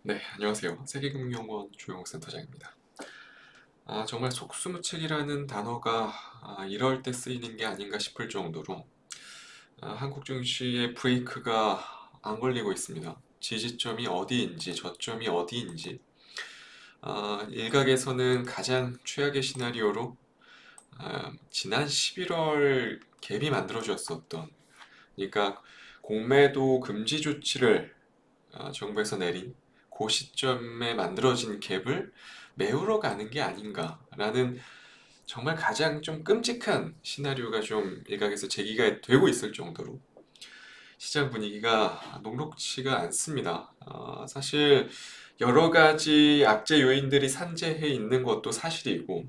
네, 안녕하세요. 세계금융원 조영욱 센터장입니다. 정말 속수무책이라는 단어가 이럴 때 쓰이는 게 아닌가 싶을 정도로 한국 증시의 브레이크가 안 걸리고 있습니다. 지지점이 어디인지 저점이 어디인지 일각에서는 가장 최악의 시나리오로 지난 11월 갭이 만들어졌었던, 그러니까 공매도 금지 조치를 정부에서 내린 그 시점에 만들어진 갭을 메우러 가는 게 아닌가라는 정말 가장 좀 끔찍한 시나리오가 좀 일각에서 제기가 되고 있을 정도로 시장 분위기가 녹록치가 않습니다. 사실 여러 가지 악재 요인들이 산재해 있는 것도 사실이고,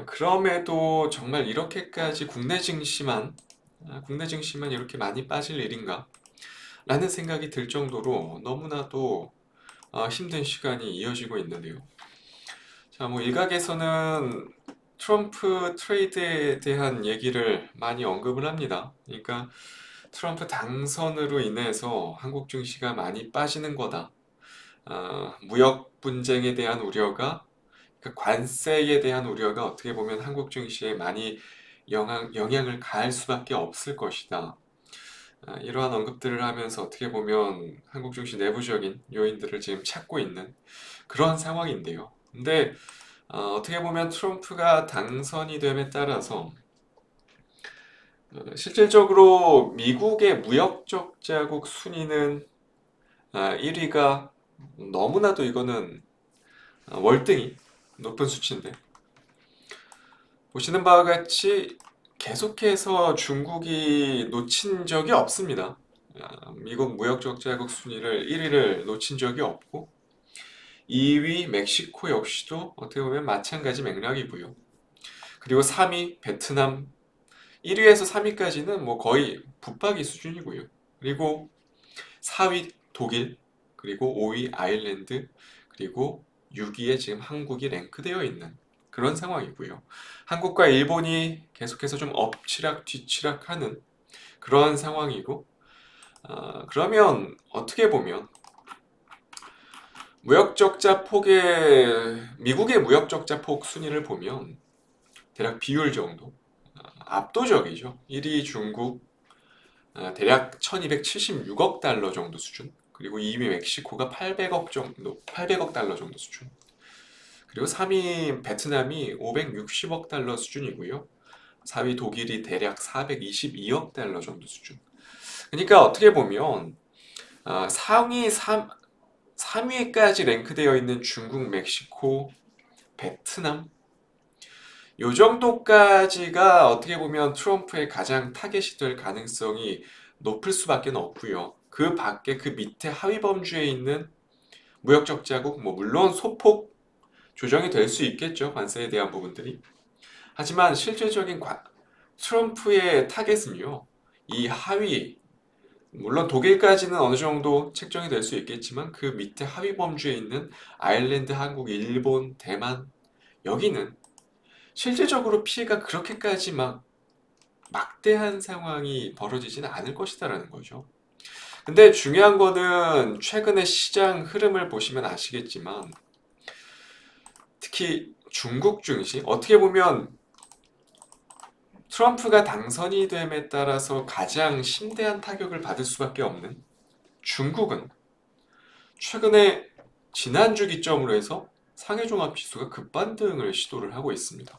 그럼에도 정말 이렇게까지 국내 증시만 이렇게 많이 빠질 일인가? 라는 생각이 들 정도로 너무나도 힘든 시간이 이어지고 있는데요. 자, 뭐 일각에서는 트럼프 트레이드에 대한 얘기를 많이 언급을 합니다. 그러니까 트럼프 당선으로 인해서 한국 증시가 많이 빠지는 거다. 무역 분쟁에 대한 우려가, 그러니까 관세에 대한 우려가 어떻게 보면 한국 증시에 많이 영향을 가할 수밖에 없을 것이다. 이러한 언급들을 하면서 어떻게 보면 한국 증시 내부적인 요인들을 지금 찾고 있는 그런 상황인데요. 근데 어떻게 보면 트럼프가 당선이 됨에 따라서 실질적으로 미국의 무역 적자국 순위는 1위가 너무나도 이거는 월등히 높은 수치인데, 보시는 바와 같이 계속해서 중국이 놓친 적이 없습니다. 미국 무역 적자국 순위를 1위를 놓친 적이 없고, 2위 멕시코 역시도 어떻게 보면 마찬가지 맥락이고요. 그리고 3위 베트남, 1위에서 3위까지는 뭐 거의 붙박이 수준이고요. 그리고 4위 독일, 그리고 5위 아일랜드, 그리고 6위에 지금 한국이 랭크되어 있는 그런 상황이고요. 한국과 일본이 계속해서 좀 엎치락 뒤치락하는 그러한 상황이고, 그러면 어떻게 보면 미국의 무역적자 폭 순위를 보면 대략 비율 정도 압도적이죠. 1위 중국, 대략 1276억 달러 정도 수준, 그리고 2위 멕시코가 800억 달러 정도 수준, 그리고 3위 베트남이 560억 달러 수준이고요. 4위 독일이 대략 422억 달러 정도 수준. 그러니까 어떻게 보면 상위 3위까지 랭크되어 있는 중국, 멕시코, 베트남, 요 정도까지가 어떻게 보면 트럼프의 가장 타겟이 될 가능성이 높을 수밖에 없고요. 그 밖에 그 밑에 하위 범주에 있는 무역 적자국, 뭐 물론 소폭 조정이 될 수 있겠죠. 관세에 대한 부분들이. 하지만 실질적인 트럼프의 타겟은요. 이 하위, 물론 독일까지는 어느 정도 책정이 될 수 있겠지만 그 밑에 하위 범주에 있는 아일랜드, 한국, 일본, 대만, 여기는 실질적으로 피해가 그렇게까지 막대한 상황이 벌어지지는 않을 것이다라는 거죠. 근데 중요한 거는 최근의 시장 흐름을 보시면 아시겠지만, 특히 중국 증시, 어떻게 보면 트럼프가 당선이 됨에 따라서 가장 심대한 타격을 받을 수밖에 없는 중국은 최근에 지난주 기점으로 해서 상해종합지수가 급반등을 시도를 하고 있습니다.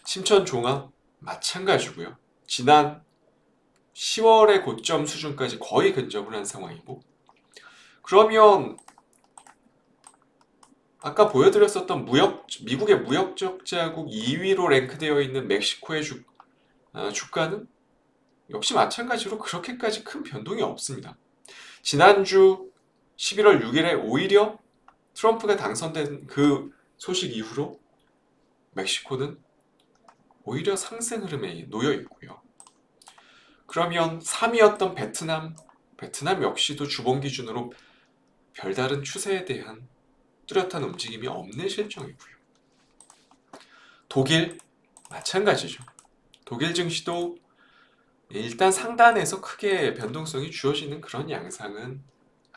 심천종합 마찬가지고요. 지난 10월의 고점 수준까지 거의 근접을 한 상황이고, 그러면 아까 보여드렸었던 미국의 무역적자국 2위로 랭크되어 있는 멕시코의 주가는 역시 마찬가지로 그렇게까지 큰 변동이 없습니다. 지난주 11월 6일에 오히려 트럼프가 당선된 그 소식 이후로 멕시코는 오히려 상승 흐름에 놓여 있고요. 그러면 3위였던 베트남 역시도 주봉 기준으로 별다른 추세에 대한 뚜렷한 움직임이 없는 실정이고요. 독일 마찬가지죠. 독일 증시도 일단 상단에서 크게 변동성이 주어지는 그런 양상은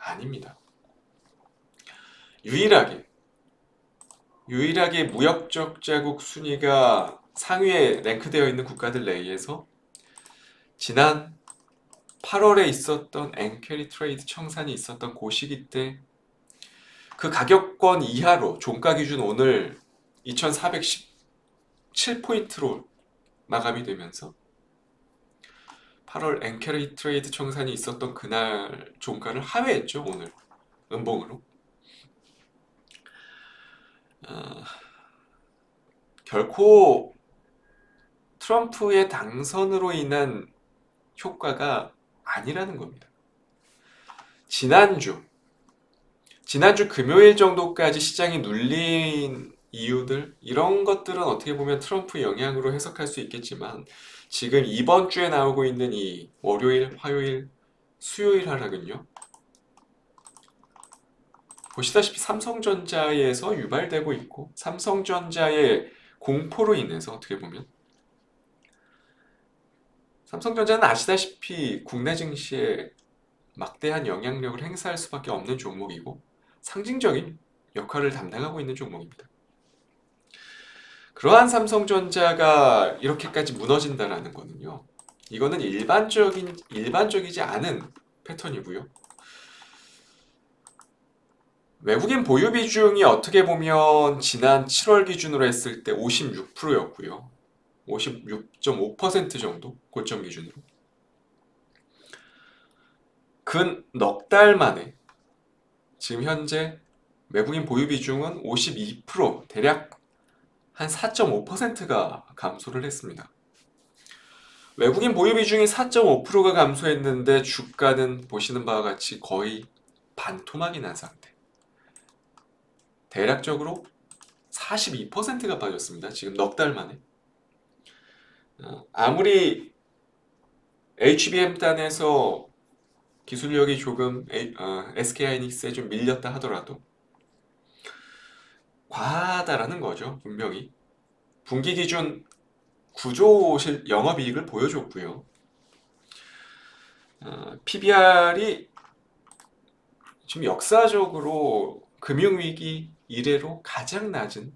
아닙니다. 유일하게 무역적 자국 순위가 상위에 랭크되어 있는 국가들 내에서 지난 8월에 있었던 엔캐리 트레이드 청산이 있었던 그 시기 때 그 가격권 이하로 종가 기준 오늘 2417포인트로 마감이 되면서 8월 엔캐리 트레이드 청산이 있었던 그날 종가를 하회했죠. 오늘 음봉으로. 결코 트럼프의 당선으로 인한 효과가 아니라는 겁니다. 지난주 금요일 정도까지 시장이 눌린 이유들, 이런 것들은 어떻게 보면 트럼프 영향으로 해석할 수 있겠지만 지금 이번 주에 나오고 있는 이 월요일, 화요일, 수요일 하락은요, 보시다시피 삼성전자에서 유발되고 있고 삼성전자의 공포로 인해서 어떻게 보면 삼성전자는 아시다시피 국내 증시에 막대한 영향력을 행사할 수밖에 없는 종목이고 상징적인 역할을 담당하고 있는 종목입니다. 그러한 삼성전자가 이렇게까지 무너진다라는 거는요, 이거는 일반적이지 않은 패턴이고요. 외국인 보유 비중이 어떻게 보면 지난 7월 기준으로 했을 때 56%였고요. 56.5% 정도 고점 기준으로. 근 넉 달 만에 지금 현재 외국인 보유 비중은 52%, 대략 한 4.5%가 감소를 했습니다. 외국인 보유 비중이 4.5%가 감소했는데 주가는 보시는 바와 같이 거의 반토막이 난 상태. 대략적으로 42%가 빠졌습니다. 지금 넉 달 만에. 아무리 HBM단에서 기술력이 조금 SK하이닉스에 좀 밀렸다 하더라도 과하다라는 거죠. 분명히. 분기 기준 9조 영업이익을 보여줬고요. PBR이 지금 역사적으로 금융위기 이래로 가장 낮은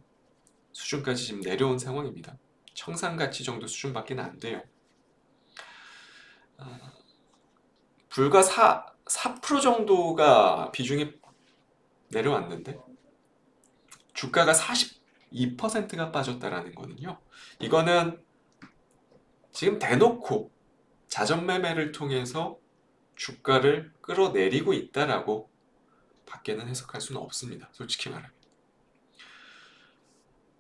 수준까지 지금 내려온 상황입니다. 청산가치 정도 수준밖에 안 돼요. 불과 4% 정도가 비중이 내려왔는데 주가가 42%가 빠졌다라는 거는요, 이거는 지금 대놓고 자전매매를 통해서 주가를 끌어내리고 있다라고 밖에는 해석할 수는 없습니다. 솔직히 말하면.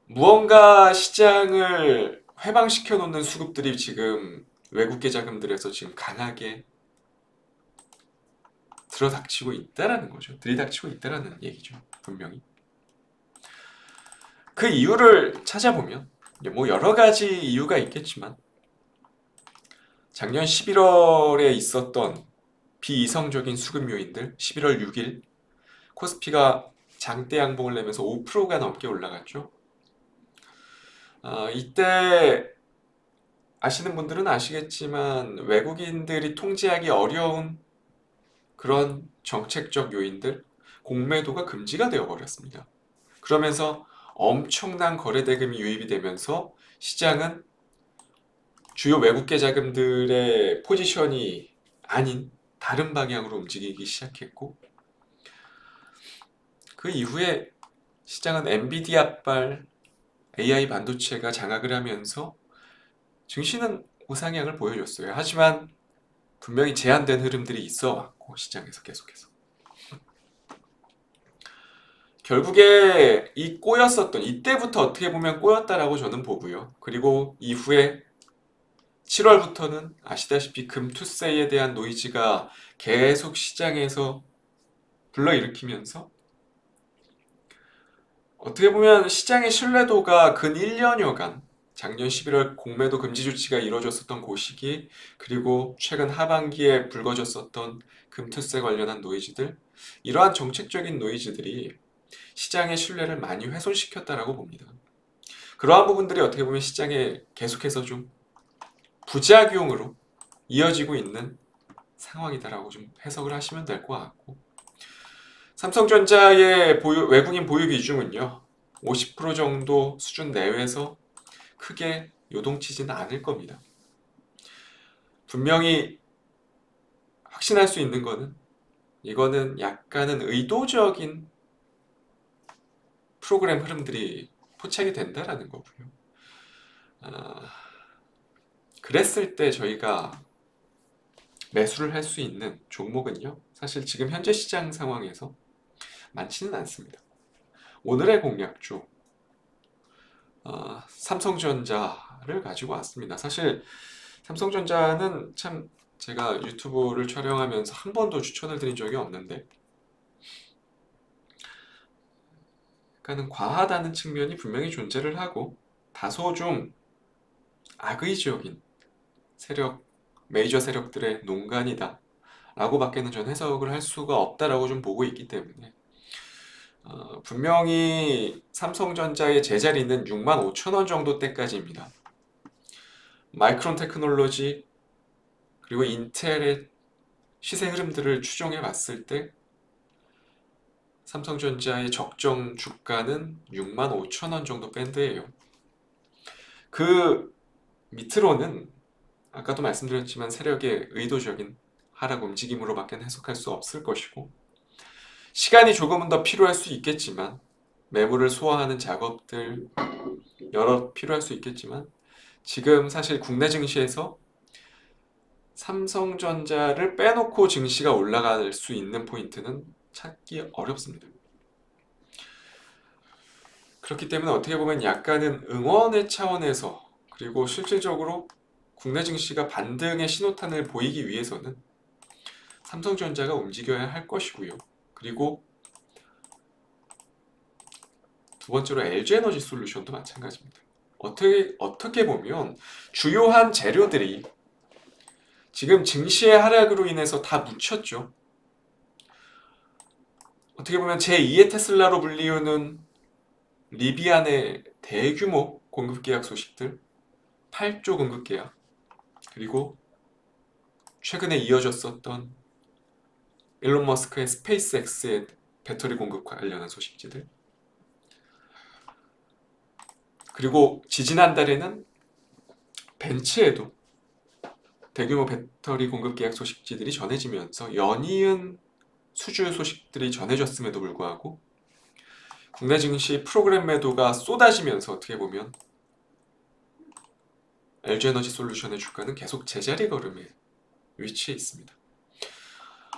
무언가 시장을 회방시켜 놓는 수급들이 지금 외국계 자금들에서 지금 강하게 들이닥치고 있다라는 거죠. 들이닥치고 있다라는 얘기죠. 분명히. 그 이유를 찾아보면 뭐 여러 가지 이유가 있겠지만 작년 11월에 있었던 비이성적인 수급 요인들, 11월 6일 코스피가 장대 양봉을 내면서 5%가 넘게 올라갔죠. 이때 아시는 분들은 아시겠지만 외국인들이 통제하기 어려운 그런 정책적 요인들, 공매도가 금지가 되어버렸습니다. 그러면서 엄청난 거래대금이 유입이 되면서 시장은 주요 외국계 자금들의 포지션이 아닌 다른 방향으로 움직이기 시작했고, 그 이후에 시장은 엔비디아발 AI 반도체가 장악을 하면서 증시는 우상향을 보여줬어요. 하지만 분명히 제한된 흐름들이 있어 왔고 시장에서 계속해서 결국에 이 꼬였었던 이때부터 어떻게 보면 꼬였다라고 저는 보고요. 그리고 이후에 7월부터는 아시다시피 금투세에 대한 노이즈가 계속 시장에서 불러일으키면서 어떻게 보면 시장의 신뢰도가 근 1년여간 작년 11월 공매도 금지 조치가 이루어졌었던 그 시기, 그리고 최근 하반기에 불거졌었던 금투세 관련한 노이즈들, 이러한 정책적인 노이즈들이 시장의 신뢰를 많이 훼손시켰다라고 봅니다. 그러한 부분들이 어떻게 보면 시장에 계속해서 좀 부작용으로 이어지고 있는 상황이다라고 좀 해석을 하시면 될 것 같고, 삼성전자의 외국인 보유 비중은요, 50% 정도 수준 내외에서 크게 요동치지는 않을 겁니다. 분명히 확신할 수 있는 거는, 이거는 약간은 의도적인 프로그램 흐름들이 포착이 된다라는 거고요. 그랬을 때 저희가 매수를 할 수 있는 종목은요, 사실 지금 현재 시장 상황에서 많지는 않습니다. 오늘의 공략주, 삼성전자를 가지고 왔습니다. 사실 삼성전자는 참 제가 유튜브를 촬영하면서 한 번도 추천을 드린 적이 없는데, 약간은 과하다는 측면이 분명히 존재를 하고, 다소 좀 악의적인 세력, 메이저 세력들의 농간이다 라고 밖에는 전 해석을 할 수가 없다라고 좀 보고 있기 때문에, 분명히 삼성전자의 제자리는 65,000원 정도 때까지입니다. 마이크론 테크놀로지 그리고 인텔의 시세 흐름들을 추정해 봤을 때 삼성전자의 적정 주가는 65,000원 정도 밴드예요. 그 밑으로는 아까도 말씀드렸지만 세력의 의도적인 하락 움직임으로밖에 해석할 수 없을 것이고, 시간이 조금은 더 필요할 수 있겠지만, 매물을 소화하는 작업들 여러 필요할 수 있겠지만, 지금 사실 국내 증시에서 삼성전자를 빼놓고 증시가 올라갈 수 있는 포인트는 찾기 어렵습니다. 그렇기 때문에 어떻게 보면 약간은 응원의 차원에서, 그리고 실질적으로 국내 증시가 반등의 신호탄을 보이기 위해서는 삼성전자가 움직여야 할 것이고요. 그리고 두 번째로 LG에너지 솔루션도 마찬가지입니다. 어떻게 보면 주요한 재료들이 지금 증시의 하락으로 인해서 다 묻혔죠. 어떻게 보면 제2의 테슬라로 불리우는 리비안의 대규모 공급 계약 소식들, 8조 공급 계약, 그리고 최근에 이어졌었던 일론 머스크의 스페이스X의 배터리 공급 관련한 소식지들, 그리고 지지난달에는 벤츠에도 대규모 배터리 공급 계약 소식지들이 전해지면서 연이은 수주 소식들이 전해졌음에도 불구하고 국내 증시 프로그램 매도가 쏟아지면서 어떻게 보면 LG에너지 솔루션의 주가는 계속 제자리 걸음에 위치해 있습니다.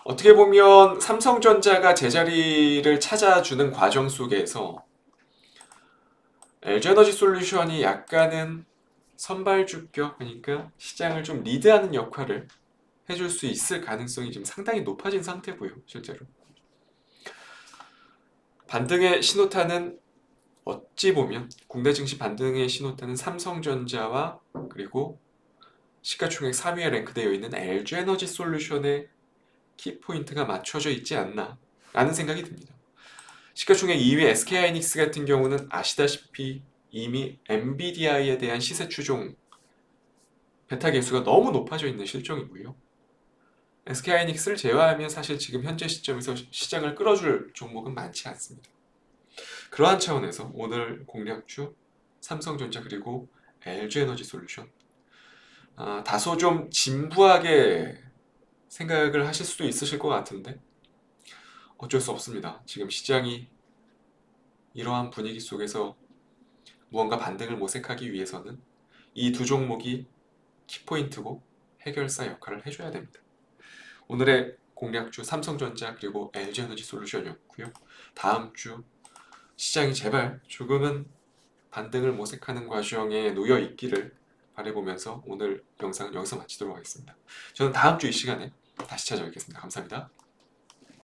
어떻게 보면 삼성전자가 제자리를 찾아주는 과정 속에서 LG에너지 솔루션이 약간은 선발주격, 그러니까 시장을 좀 리드하는 역할을 해줄 수 있을 가능성이 지금 상당히 높아진 상태고요. 실제로 반등의 신호탄은, 어찌 보면 국내 증시 반등의 신호탄은 삼성전자와 그리고 시가총액 3위에 랭크되어 있는 LG에너지 솔루션의 키포인트가 맞춰져 있지 않나 라는 생각이 듭니다. 시가총액 2위 SK하이닉스 같은 경우는 아시다시피 이미 엔비디아에 대한 시세 추종 베타 개수가 너무 높아져 있는 실정이고요. SK하이닉스를 제외하면 사실 지금 현재 시점에서 시장을 끌어줄 종목은 많지 않습니다. 그러한 차원에서 오늘 공략주 삼성전자 그리고 LG에너지 솔루션, 다소 좀 진부하게 생각을 하실 수도 있으실 것 같은데 어쩔 수 없습니다. 지금 시장이 이러한 분위기 속에서 무언가 반등을 모색하기 위해서는 이 두 종목이 키포인트고 해결사 역할을 해줘야 됩니다. 오늘의 공략주 삼성전자 그리고 LG에너지 솔루션이었고요. 다음 주 시장이 제발 조금은 반등을 모색하는 과정에 놓여 있기를 바라보면서 오늘 영상 여기서 마치도록 하겠습니다. 저는 다음 주 이 시간에 다시 찾아뵙겠습니다. 감사합니다.